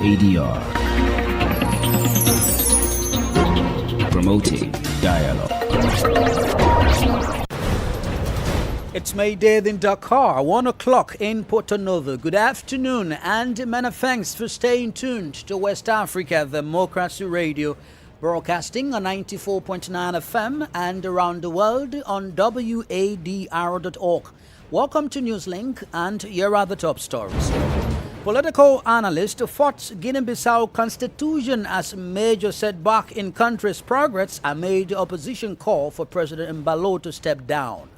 ADR. Promoting dialogue. It's May Day in Dakar, 1 o'clock in Porto Novo. Good afternoon and many thanks for staying tuned to West Africa Democracy Radio, broadcasting on 94.9 FM and around the world on wadr.org. Welcome to Newslink, and here are the top stories. Political analysts thought Guinea-Bissau constitution as major setback in country's progress amid opposition call for President Mbalo to step down.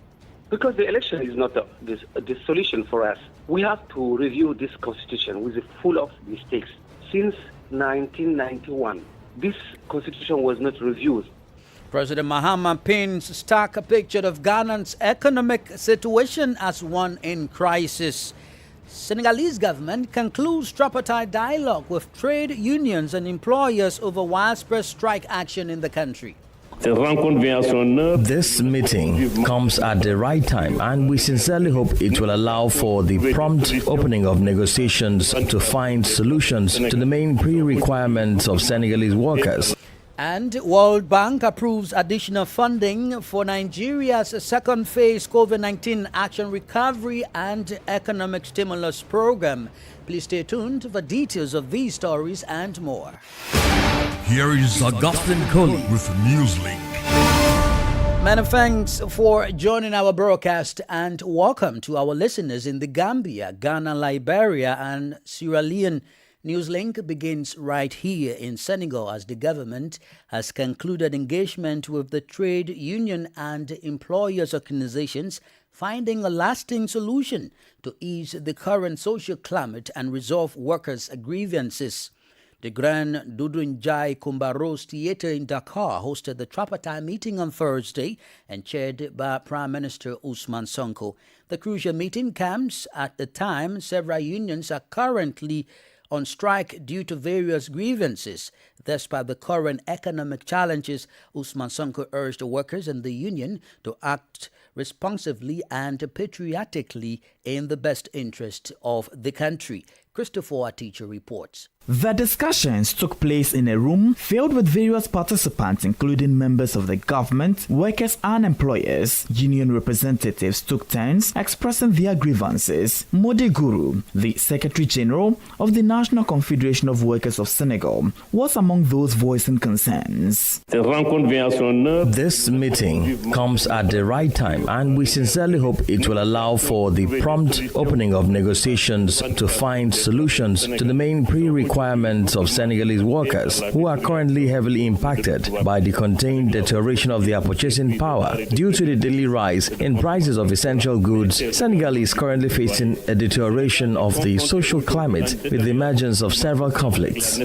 Because the election is not the solution for us. We have to review this constitution, which is full of mistakes. Since 1991, this constitution was not reviewed. President Mahama paints stark a picture of Ghana's economic situation as one in crisis. Senegalese government concludes tripartite dialogue with trade unions and employers over widespread strike action in the country. This meeting comes at the right time, and we sincerely hope it will allow for the prompt opening of negotiations to find solutions to the main pre-requirements of Senegalese workers. And World Bank approves additional funding for Nigeria's second phase COVID-19 Action Recovery and Economic Stimulus Program. Please stay tuned for details of these stories and more. Here is Augustine Coley with Newslink. Many thanks for joining our broadcast and welcome to our listeners in the Gambia, Ghana, Liberia, and Sierra Leone. Newslink begins right here in Senegal as the government has concluded engagement with the trade union and employers organizations, finding a lasting solution to ease the current social climate and resolve workers' grievances. The Grand Dudunjai Kumbaros Theatre in Dakar hosted the tripartite meeting on Thursday and chaired by Prime Minister Ousmane Sonko. The crucial meeting comes at the time several unions are currently on strike due to various grievances. Despite the current economic challenges, Ousmane Sonko urged the workers and the union to act responsively and patriotically in the best interest of the country. Christopher Aticha reports. The discussions took place in a room filled with various participants, including members of the government, workers and employers. Union representatives took turns expressing their grievances. Modi Guru, the Secretary General of the National Confederation of Workers of Senegal, was among those voicing concerns. This meeting comes at the right time, and we sincerely hope it will allow for the prompt opening of negotiations to find solutions to the main pre-requirements of Senegalese workers who are currently heavily impacted by the contained deterioration of their purchasing power due to the daily rise in prices of essential goods. Senegal is currently facing a deterioration of the social climate with the emergence of several conflicts.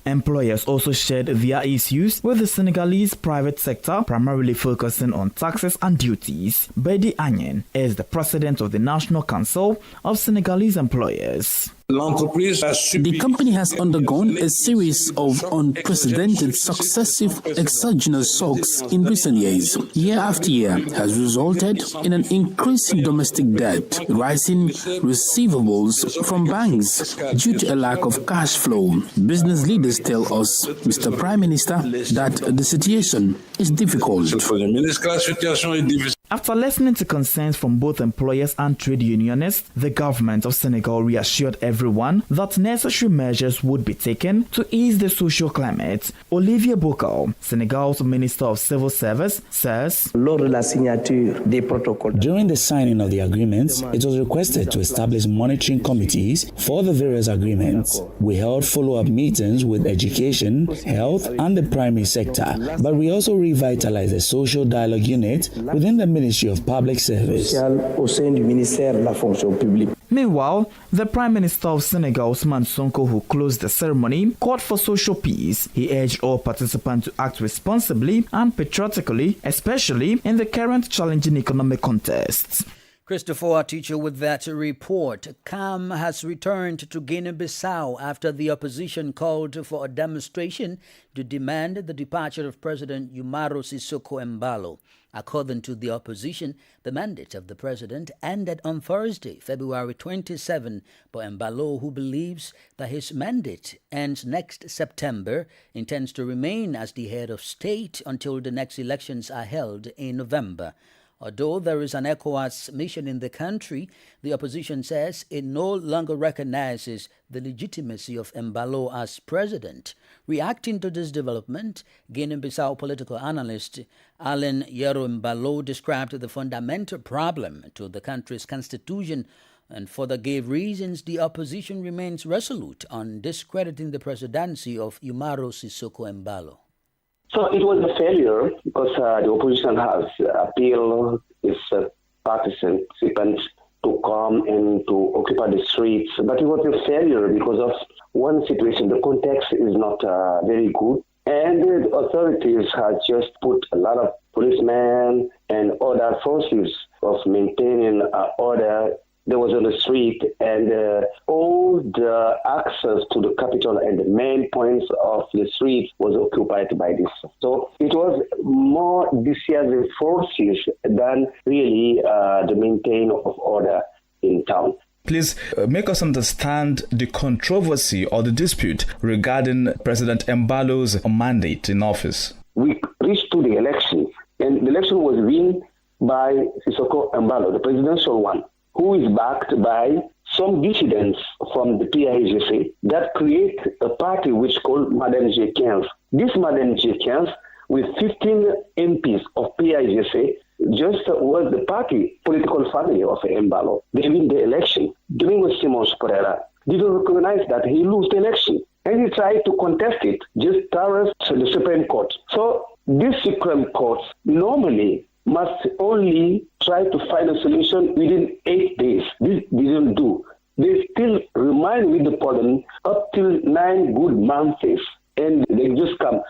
Employers also shared their issues with the Senegalese private sector, primarily focusing on taxes and duties. Bedi Anyen is the president of the National Council of Senegalese Employers. The company has undergone a series of unprecedented successive exogenous shocks in recent years. Year after year has resulted in an increase in domestic debt, rising receivables from banks due to a lack of cash flow. Business leaders tell us, Mr. Prime Minister, that the situation is difficult. After listening to concerns from both employers and trade unionists, the government of Senegal reassured everyone that necessary measures would be taken to ease the social climate. Olivier Bokal, Senegal's Minister of Civil Service, says, During the signing of the agreements, it was requested to establish monitoring committees for the various agreements. We held follow-up meetings with education, health, and the primary sector, but we also revitalized the social dialogue unit within the Ministry of Public Service. Meanwhile, the Prime Minister of Senegal, Ousmane Sonko, who closed the ceremony, called for social peace. He urged all participants to act responsibly and patriotically, especially in the current challenging economic context. Christopher, teacher, with that report. CAM has returned to Guinea-Bissau after the opposition called for a demonstration to demand the departure of President Umaro Sissoco Embalo. According to the opposition, the mandate of the president ended on Thursday, February 27, but Embalo, who believes that his mandate ends next September, intends to remain as the head of state until the next elections are held in November. Although there is an ECOWAS mission in the country, the opposition says it no longer recognizes the legitimacy of Embalo as president. Reacting to this development, Guinea-Bissau political analyst Alain Yero Embalo described the fundamental problem to the country's constitution and further gave reasons the opposition remains resolute on discrediting the presidency of Umaro Sissoco Embalo. So it was a failure because the opposition has appealed its participants to come and to occupy the streets. But it was a failure because of one situation. The context is not very good. And the authorities have just put a lot of policemen and other forces of maintaining order. There was on the street, and all the access to the capital and the main points of the street was occupied by this. So it was more dissuasive forces than really the maintaining of order in town. Please make us understand the controversy or the dispute regarding President Embalo's mandate in office. We reached to the election, and the election was won by Sissoco Embalo, the presidential one, who is backed by some dissidents from the PAIGC that create a party which called Madame G15. This Madame G15, with 15 MPs of PAIGC, just was the party political family of Embalo. They win the election. Domingos Simões Pereira didn't recognize that he lost the election, and he tried to contest it, just towards the Supreme Court. So this Supreme Court normally must only try to find a solution within 8 days. This didn't do. They still remain with the problem up till 9 good months, and they just come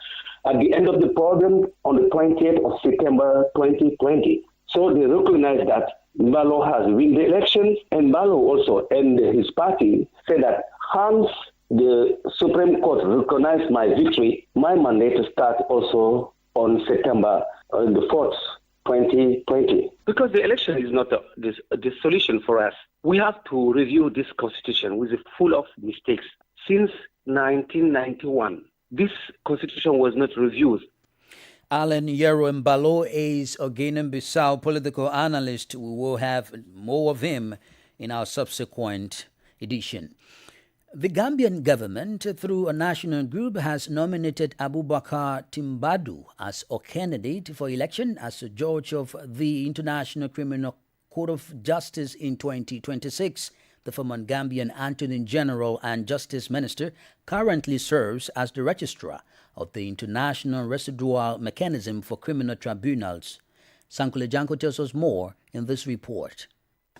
at the end of the problem on the 20th of September 2020. So they recognize that Embalo has won the election, and Embalo also and his party say that once the Supreme Court recognized my victory, my mandate starts also on September the 4th. 2020. Because the election is not the solution for us. We have to review this constitution, which is full of mistakes. Since 1991, this constitution was not reviewed. Alain Yero Embalo is a Guinea-Bissau political analyst. We will have more of him in our subsequent edition. The Gambian government, through a national group, has nominated Abubakar Timbadu as a candidate for election as a judge of the International Criminal Court of Justice in 2026. The former Gambian Attorney General and Justice Minister currently serves as the registrar of the International Residual Mechanism for Criminal Tribunals. Sankule Janko tells us more in this report.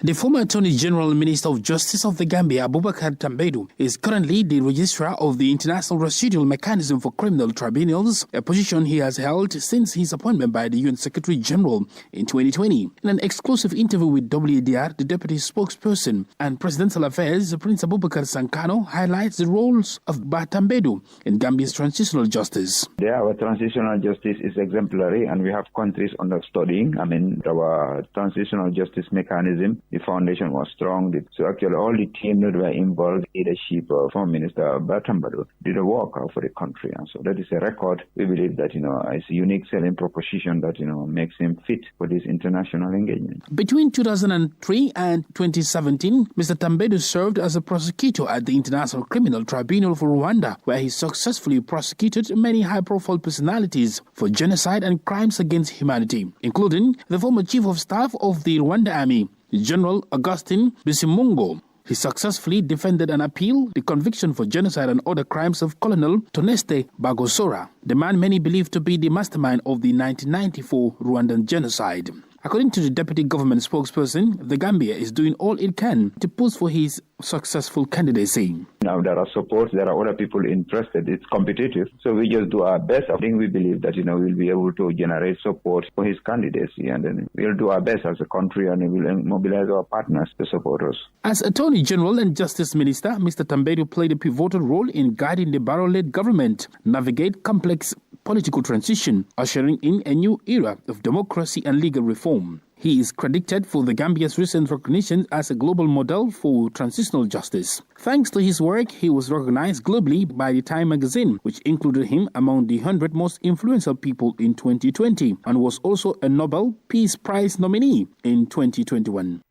The former Attorney General and Minister of Justice of the Gambia, Abubakar Tambadou, is currently the Registrar of the International Residual Mechanism for Criminal Tribunals, a position he has held since his appointment by the UN Secretary General in 2020. In an exclusive interview with WDR, the Deputy Spokesperson and Presidential Affairs, Prince Abubakar Sankano, highlights the roles of Tambadou in Gambia's transitional justice. Our transitional justice is exemplary, and we have countries under studying. Our transitional justice mechanism, the foundation was strong. So actually all the team that were involved, leadership of Former Minister Tambadou, did a work for the country. And so that is a record. We believe that, it's a unique selling proposition that, makes him fit for this international engagement. Between 2003 and 2017, Mr. Tambadou served as a prosecutor at the International Criminal Tribunal for Rwanda, where he successfully prosecuted many high-profile personalities for genocide and crimes against humanity, including the former Chief of Staff of the Rwanda Army, General Augustin Bizimungu. He successfully defended and appealed the conviction for genocide and other crimes of Colonel Toneste Bagosora, the man many believe to be the mastermind of the 1994 Rwandan genocide. According to the deputy government spokesperson, the Gambia is doing all it can to push for his successful candidacy. Now there are supports, there are other people interested. It's competitive, so we just do our best. I think we believe that we'll be able to generate support for his candidacy, and then we'll do our best as a country, and we'll mobilize our partners to support us. As Attorney General and Justice Minister, Mr. Tambadou played a pivotal role in guiding the Barrow-led government navigate complex political transition, ushering in a new era of democracy and legal reform. He is credited for the Gambia's recent recognition as a global model for transitional justice. Thanks to his work, he was recognized globally by the Time magazine, which included him among the 100 most influential people in 2020, and was also a Nobel Peace Prize nominee in 2021.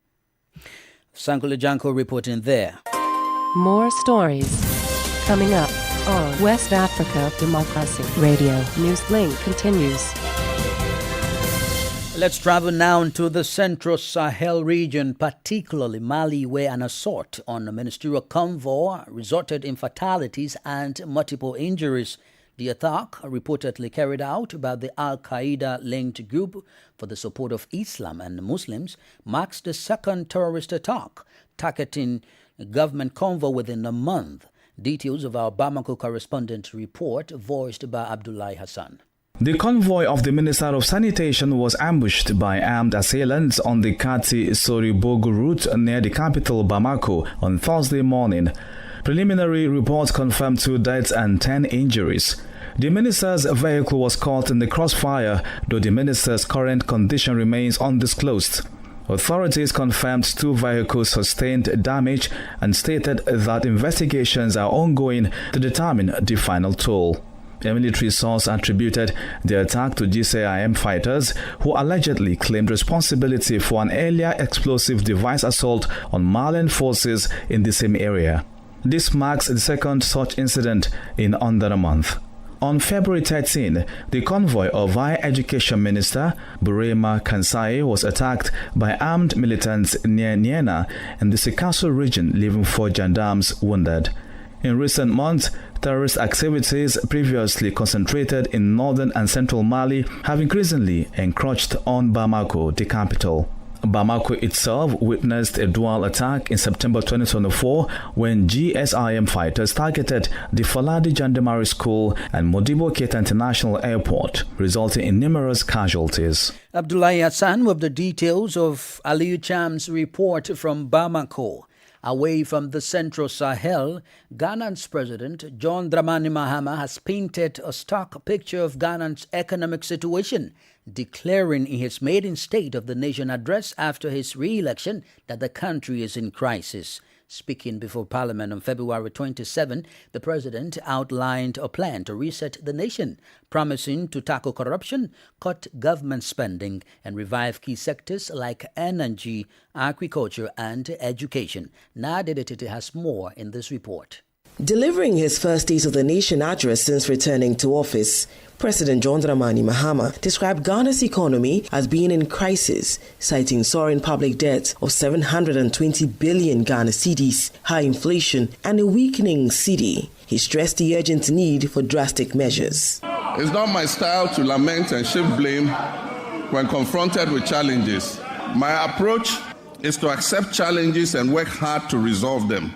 Sankula Janko reporting there. More stories coming up on West Africa Democracy Radio. Newslink continues. Let's travel now to the Central Sahel region, particularly Mali, where an assault on a ministerial convoy resulted in fatalities and multiple injuries. The attack, reportedly carried out by the Al-Qaeda-linked group for the support of Islam and Muslims, marks the second terrorist attack targeting a government convoy within a month. Details of our Bamako correspondent report, voiced by Abdullahi Hassan. The convoy of the Minister of Sanitation was ambushed by armed assailants on the Kati-Soribogo route near the capital Bamako on Thursday morning. Preliminary reports confirmed 2 deaths and 10 injuries. The minister's vehicle was caught in the crossfire, though the minister's current condition remains undisclosed. Authorities confirmed 2 vehicles sustained damage and stated that investigations are ongoing to determine the final toll. A military source attributed the attack to GCIM fighters who allegedly claimed responsibility for an earlier explosive device assault on Malian forces in the same area. This marks the second such incident in under a month. On February 13, the convoy of Higher Education Minister Burema Kansai was attacked by armed militants near Niena in the Sikasso region, leaving 4 gendarmes wounded. In recent months, terrorist activities previously concentrated in northern and central Mali have increasingly encroached on Bamako, the capital. Bamako itself witnessed a dual attack in September 2024 when GSIM fighters targeted the Faladi Gendarmerie School and Modibo Keita International Airport, resulting in numerous casualties. Abdullahi Hassan with the details of Aliyu Cham's report from Bamako. Away from the Central Sahel, Ghana's President John Dramani Mahama has painted a stark picture of Ghana's economic situation, declaring in his maiden State of the Nation address after his re-election that the country is in crisis. Speaking before Parliament on February 27, the President outlined a plan to reset the nation, promising to tackle corruption, cut government spending, and revive key sectors like energy, agriculture, and education. Nadia Tete has more in this report. Delivering his first State of the Nation address since returning to office, President John Dramani Mahama described Ghana's economy as being in crisis, citing soaring public debt of 720 billion Ghana cedis, high inflation, and a weakening cedi. He stressed the urgent need for drastic measures. It's not my style to lament and shift blame when confronted with challenges. My approach is to accept challenges and work hard to resolve them.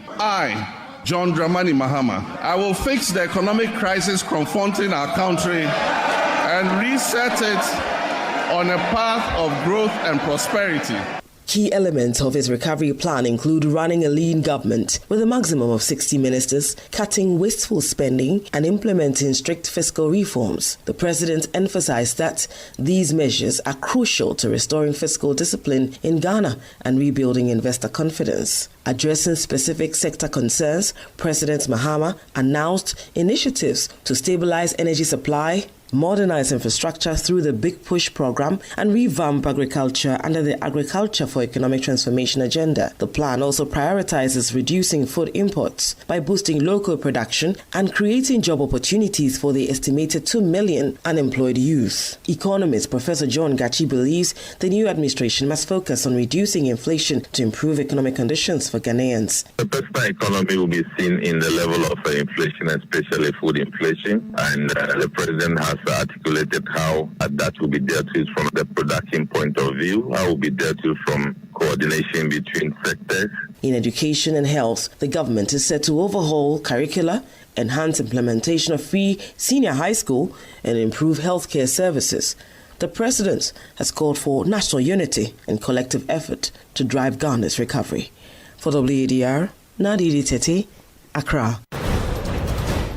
John Dramani Mahama, I will fix the economic crisis confronting our country and reset it on a path of growth and prosperity. Key elements of his recovery plan include running a lean government with a maximum of 60 ministers, cutting wasteful spending, and implementing strict fiscal reforms. The president emphasized that these measures are crucial to restoring fiscal discipline in Ghana and rebuilding investor confidence. Addressing specific sector concerns, President Mahama announced initiatives to stabilize energy supply, modernize infrastructure through the Big Push program, and revamp agriculture under the Agriculture for Economic Transformation agenda. The plan also prioritizes reducing food imports by boosting local production and creating job opportunities for the estimated 2 million unemployed youth. Economist Professor John Gachi believes the new administration must focus on reducing inflation to improve economic conditions for Ghanaians. The personal economy will be seen in the level of inflation, especially food inflation, and the president has also articulated how that will be dealt with from the production point of view, how it will be dealt with from coordination between sectors. In education and health, the government is set to overhaul curricula, enhance implementation of free senior high school, and improve healthcare services. The president has called for national unity and collective effort to drive Ghana's recovery. For WADR, Nadiri Tete, Accra.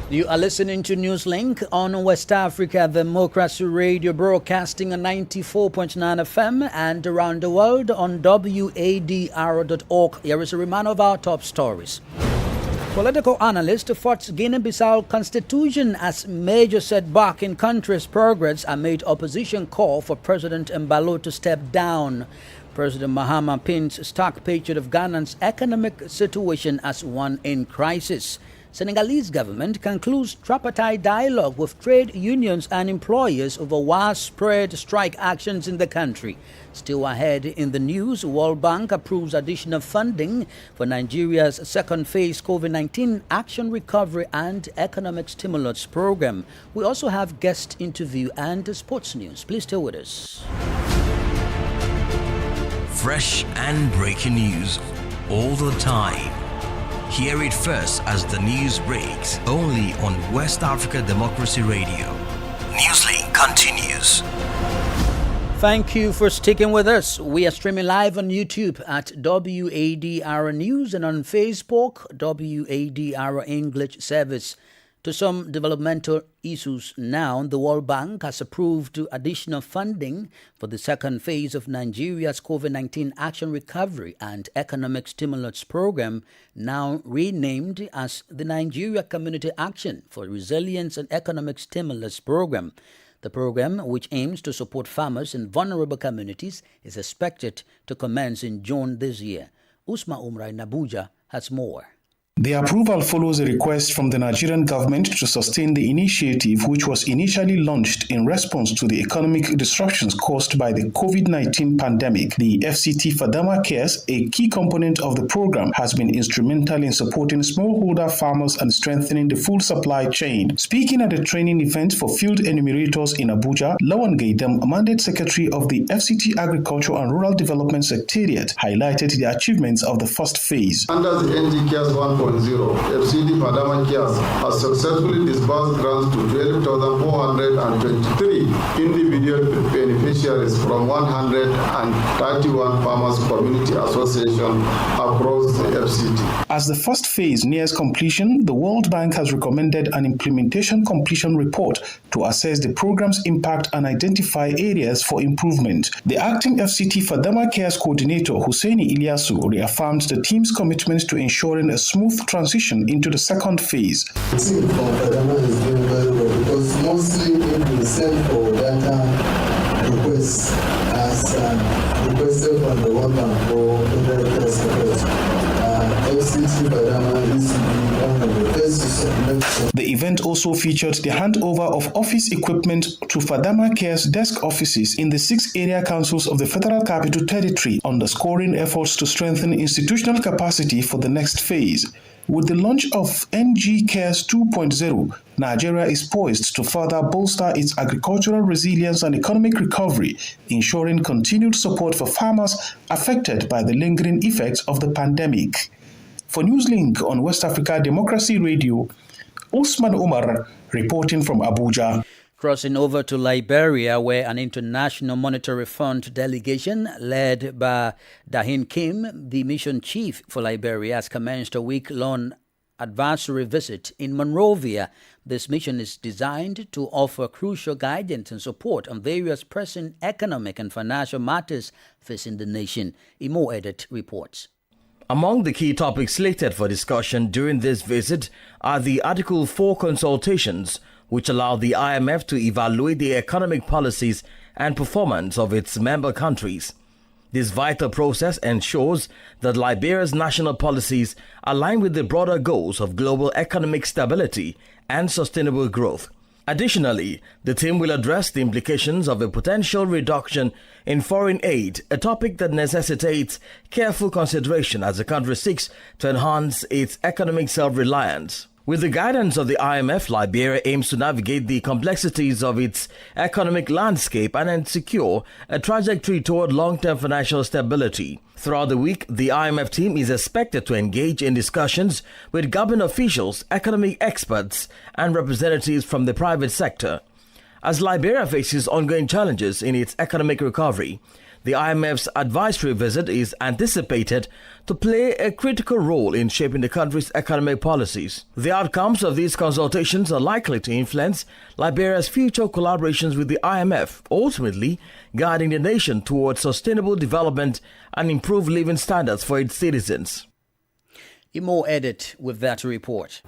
You are listening to Newslink on West Africa Democracy Radio, broadcasting on 94.9 FM and around the world on WADR.org. Here is a reminder of our top stories. Political analyst thoughts Guinea-Bissau constitution as major setback in country's progress amid opposition call for President Embalo to step down. President Mahama paints stark picture of Ghana's economic situation as one in crisis. Senegalese government concludes tripartite dialogue with trade unions and employers over widespread strike actions in the country. Still ahead in the news, World Bank approves additional funding for Nigeria's second phase COVID-19 Action Recovery and Economic Stimulus Program. We also have guest interview and sports news. Please stay with us. Fresh and breaking news all the time. Hear it first as the news breaks, only on West Africa Democracy Radio. Newslink continues. Thank you for sticking with us. We are streaming live on YouTube at WADR News and on Facebook, WADR English Service. To some developmental issues now, the World Bank has approved additional funding for the second phase of Nigeria's COVID-19 Action Recovery and Economic Stimulus Program, now renamed as the Nigeria Community Action for Resilience and Economic Stimulus Program. The program, which aims to support farmers in vulnerable communities, is expected to commence in June this year. Usma Umra in Abuja has more. The approval follows a request from the Nigerian government to sustain the initiative, which was initially launched in response to the economic disruptions caused by the COVID-19 pandemic. The FCT Fadama Cares, a key component of the program, has been instrumental in supporting smallholder farmers and strengthening the full supply chain. Speaking at a training event for field enumerators in Abuja, Lawan Gaidam, mandate secretary of the FCT Agriculture and Rural Development Secretariat, highlighted the achievements of the first phase. Under the NG Cares 1.0, FCT Fadama Cares has successfully disbursed grants to 12,423 individual beneficiaries from 131 farmers community associations across the FCT. As the first phase nears completion, the World Bank has recommended an implementation completion report to assess the program's impact and identify areas for improvement. The acting FCT Fadama Cares coordinator, Husseini Ilyasu, reaffirmed the team's commitment to ensuring a smooth transition into the second phase. The team from Fadama is doing very well because mostly people send for data requests as requested from the World Bank for federal support. FCT Fadama is one of the first to submit. The event also featured the handover of office equipment to Fadama Care's desk offices in the 6 area councils of the Federal Capital Territory, underscoring efforts to strengthen institutional capacity for the next phase. With the launch of NG Cares 2.0, Nigeria is poised to further bolster its agricultural resilience and economic recovery, ensuring continued support for farmers affected by the lingering effects of the pandemic. For Newslink on West Africa Democracy Radio, Usman Umar reporting from Abuja. Crossing over to Liberia, where an International Monetary Fund delegation led by Dahin Kim, the mission chief for Liberia, has commenced a week-long advisory visit in Monrovia. This mission is designed to offer crucial guidance and support on various pressing economic and financial matters facing the nation. Imo Edit reports. Among the key topics slated for discussion during this visit are the Article 4 consultations, which allow the IMF to evaluate the economic policies and performance of its member countries. This vital process ensures that Liberia's national policies align with the broader goals of global economic stability and sustainable growth. Additionally, the team will address the implications of a potential reduction in foreign aid, a topic that necessitates careful consideration as the country seeks to enhance its economic self-reliance. With the guidance of the IMF, Liberia aims to navigate the complexities of its economic landscape and secure a trajectory toward long-term financial stability. Throughout the week, the IMF team is expected to engage in discussions with government officials, economic experts, and representatives from the private sector. As Liberia faces ongoing challenges in its economic recovery, the IMF's advisory visit is anticipated to play a critical role in shaping the country's economic policies. The outcomes of these consultations are likely to influence Liberia's future collaborations with the IMF, ultimately guiding the nation towards sustainable development and improved living standards for its citizens. Imo Edit with that report.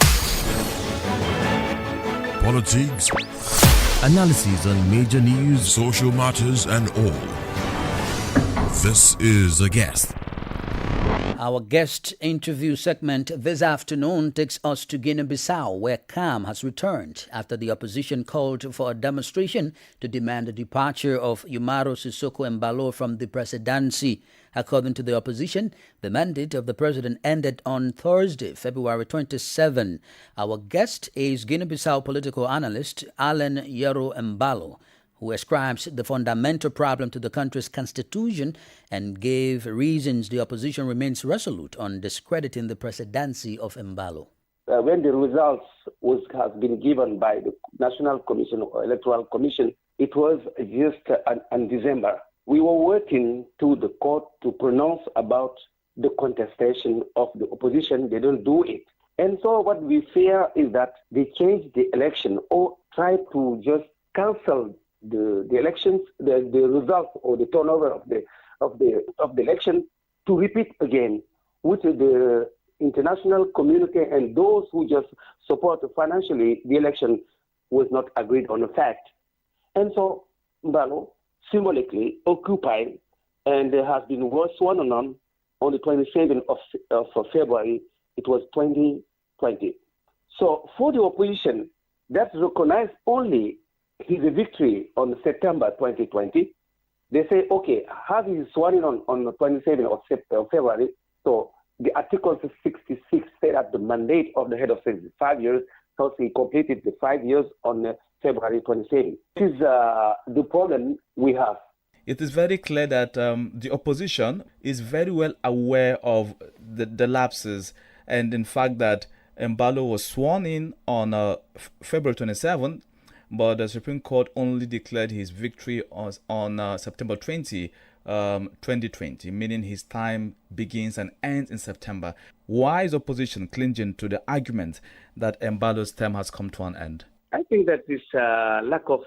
Politics, analysis on major news, social matters, and all. This is A Guest. Our guest interview segment this afternoon takes us to Guinea-Bissau, where calm has returned after the opposition called for a demonstration to demand the departure of Umaro Sissoco Embalo from the presidency. According to the opposition, the mandate of the president ended on Thursday, February 27. Our guest is Guinea-Bissau political analyst Alan Yero Embalo, who ascribes the fundamental problem to the country's constitution and gave reasons the opposition remains resolute on discrediting the presidency of Embalo. When the results have been given by the National Commission or Electoral Commission, it was just in December. We were waiting to the court to pronounce about the contestation of the opposition. They don't do it. And so what we fear is that they change the election or try to just cancel the elections, the result or the turnover of the election to repeat again, which the international community and those who just support financially the election was not agreed on the fact. And so Mbalo symbolically occupied and has been sworn on the 27th of February. It was 2020. So for the opposition, that's recognized only his victory on September 2020. They say, okay, have his sworn in on the 27th of February. So the Article 66 said that the mandate of the head of state is 5 years, so he completed the 5 years on February 27th. This is the problem we have. It is very clear that the opposition is very well aware of the lapses and in fact that Embalo was sworn in on February 27th, but the Supreme Court only declared his victory on September 20, 2020, meaning his time begins and ends in September. Why is opposition clinging to the argument that Embalo's term has come to an end? I think that this lack of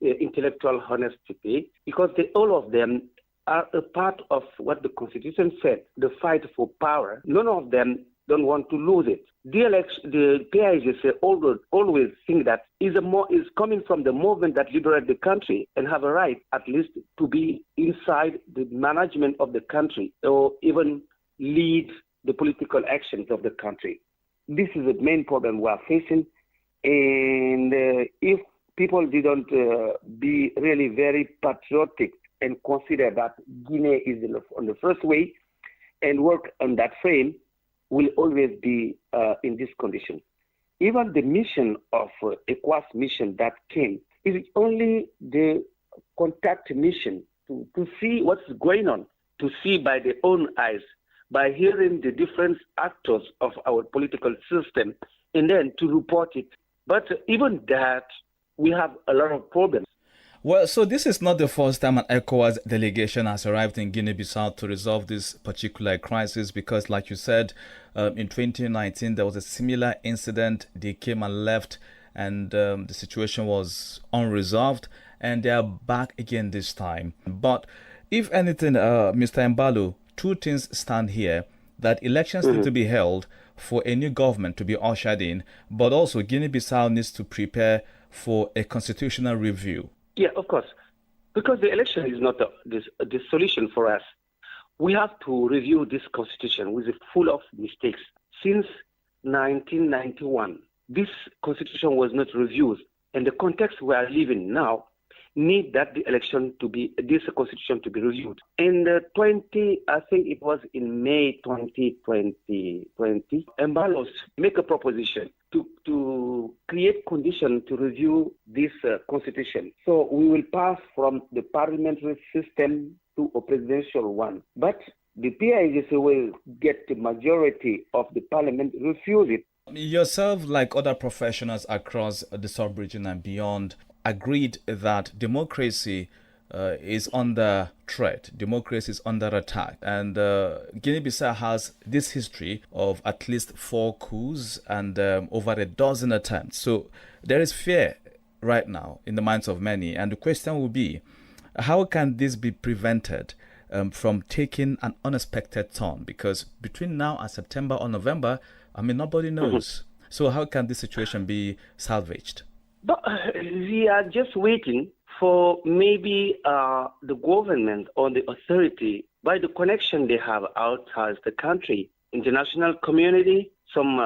intellectual honesty, because all of them are a part of what the Constitution said, the fight for power. None of them don't want to lose it. The PIGC always think that is coming from the movement that liberated the country and have a right at least to be inside the management of the country or even lead the political actions of the country. This is the main problem we are facing. And if people didn't be really very patriotic and consider that Guinea is on the first way and work on that frame, will always be in this condition. Even the mission of ECOWAS mission that came is only the contact mission to see what's going on, to see by their own eyes, by hearing the different actors of our political system, and then to report it. But even that, we have a lot of problems. Well, so this is not the first time an ECOWAS delegation has arrived in Guinea-Bissau to resolve this particular crisis because, like you said, in 2019, there was a similar incident. They came and left and the situation was unresolved and they are back again this time. But if anything, Mr. Embalo, two things stand here, that elections need to be held for a new government to be ushered in, but also Guinea-Bissau needs to prepare for a constitutional review. Yeah, of course. Because the election is not the solution for us. We have to review this constitution, which is full of mistakes. Since 1991, this constitution was not reviewed. And the context we are living now need that this constitution to be reviewed. In I think it was in May 2020, Embalo make a proposition to create conditions to review this constitution. So we will pass from the parliamentary system to a presidential one. But the PIGC will get the majority of the parliament refuse it. Yourself, like other professionals across the sub-region and beyond, agreed that democracy is under threat. Democracy is under attack. And Guinea-Bissau has this history of at least 4 coups and over a dozen attempts. So there is fear right now in the minds of many. And the question will be, how can this be prevented from taking an unexpected turn? Because between now and September or November, nobody knows. So how can this situation be salvaged? But we are just waiting for maybe the government or the authority, by the connection they have outside the country, international community, some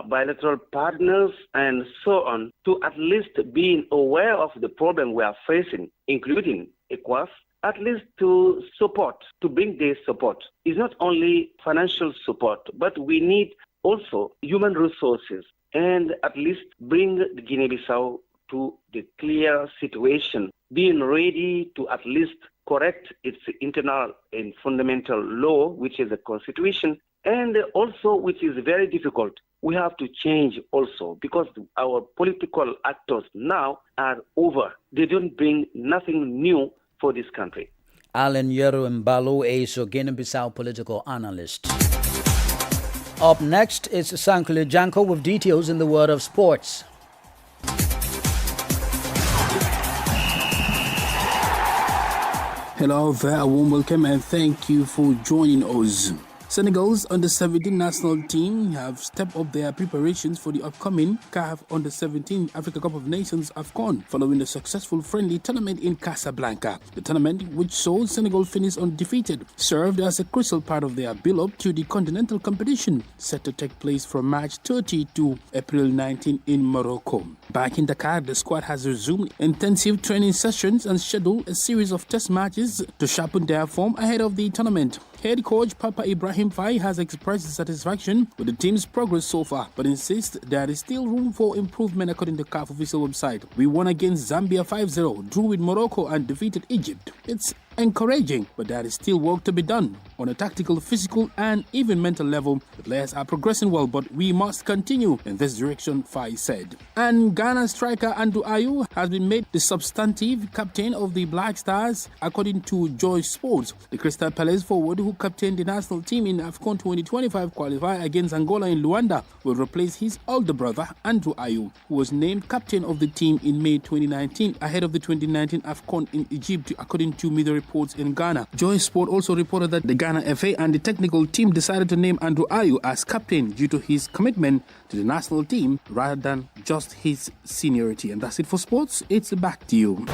bilateral partners, and so on, to at least be aware of the problem we are facing, including ECOWAS, at least to support, to bring their support. It's not only financial support, but we need also human resources, and at least bring the Guinea-Bissau to the clear situation, being ready to at least correct its internal and fundamental law, which is the constitution, and also, which is very difficult, we have to change also, because our political actors now are over. They don't bring nothing new for this country. Alan Yero Mbalo is a Guinea-Bissau political analyst. Up next is Sankule Janko with details in the world of sports. Hello there, a warm welcome and thank you for joining us. Senegal's under-17 national team have stepped up their preparations for the upcoming CAF Under-17 Africa Cup of Nations AFCON following the successful friendly tournament in Casablanca. The tournament, which saw Senegal finish undefeated, served as a crucial part of their build-up to the continental competition set to take place from March 30 to April 19 in Morocco. Back in Dakar, the squad has resumed intensive training sessions and scheduled a series of test matches to sharpen their form ahead of the tournament. Head coach Papa Ibrahim Faye has expressed satisfaction with the team's progress so far, but insists there is still room for improvement according to CAF official website. We won against Zambia 5-0, drew with Morocco and defeated Egypt. It's encouraging, but there is still work to be done. On a tactical, physical and even mental level, the players are progressing well, but we must continue in this direction, Faye said. And Ghana striker Andu Ayew has been made the substantive captain of the Black Stars, according to Joy Sports. The Crystal Palace forward, who captained the national team in AFCON 2025 qualifier against Angola in Luanda, will replace his older brother, Andu Ayew, who was named captain of the team in May 2019 ahead of the 2019 AFCON in Egypt, according to media reports in Ghana. Joy Sport also reported that the Ghana FA and the technical team decided to name Andu Ayew as captain due to his commitment to the national team rather than just his seniority. And that's it for sports. It's back to you.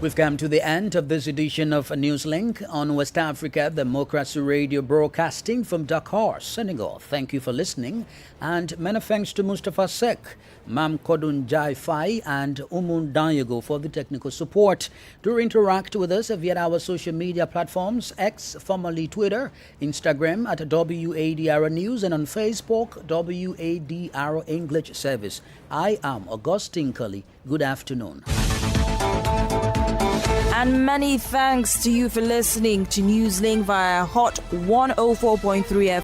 We've come to the end of this edition of Newslink on West Africa Democracy Radio, broadcasting from Dakar, Senegal. Thank you for listening, and many thanks to Mustafa Sek, Mam Kodun Jai Fai and Umun Danyago for the technical support. Do interact with us via our social media platforms, X, formerly Twitter, Instagram at WADR News, and on Facebook, WADR English Service. I am Augustine Cully. Good afternoon. And many thanks to you for listening to Newslink via Hot 104.3 FM.